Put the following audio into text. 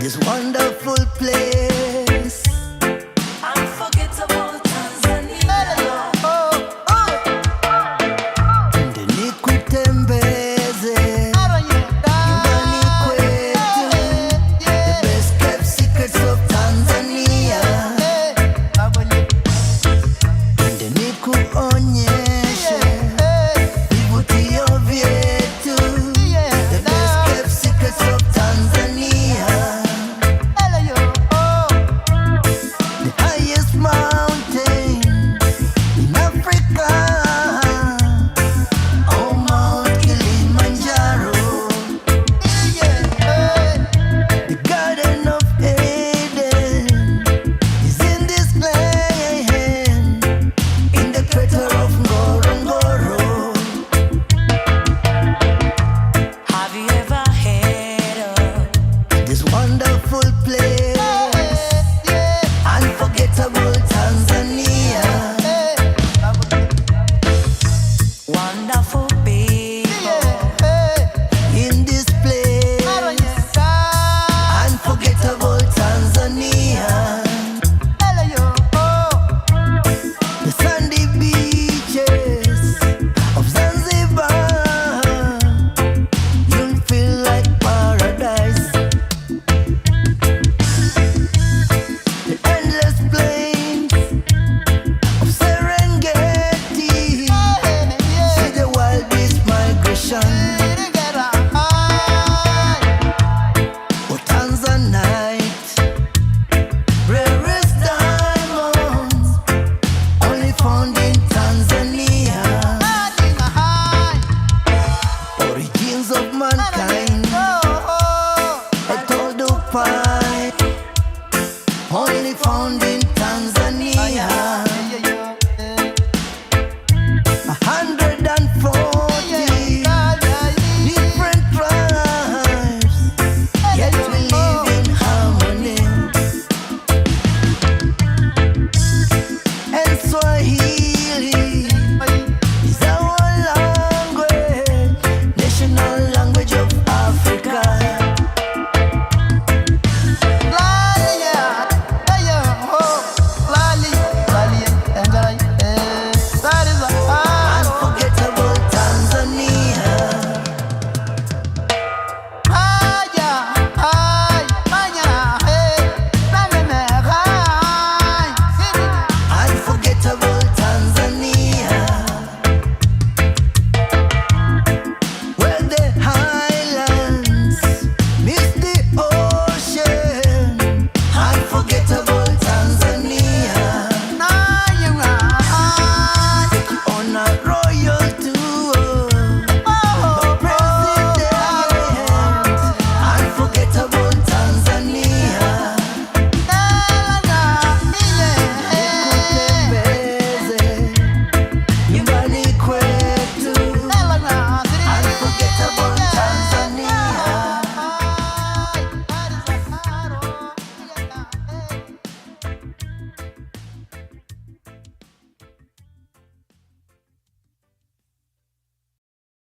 this wonderful place. Unforgettable Tanzania. Ndeni kutembeze nyumbani kwetu, the best kept secrets of Tanzania. Ndeni kuonyeshe vivutio vyetu, the best kept secrets of Tanzania. The highest mountain in Africa, oh Mount Kilimanjaro. The Garden of Eden is in this land, in the crater of Ngorongoro. Have you ever heard of This wonderful place, unforgettable Tanzania. wonderful people? In this place, unforgettable Tanzania. The sandy beaches of Zanzibar, you'll feel like paradise. The endless plains of Serengeti, see the wild beast migration. Oh, Tanzanite, rarest diamonds, only found in Tanzania. Origins of mankind, I told you pie, only found in Tanzania.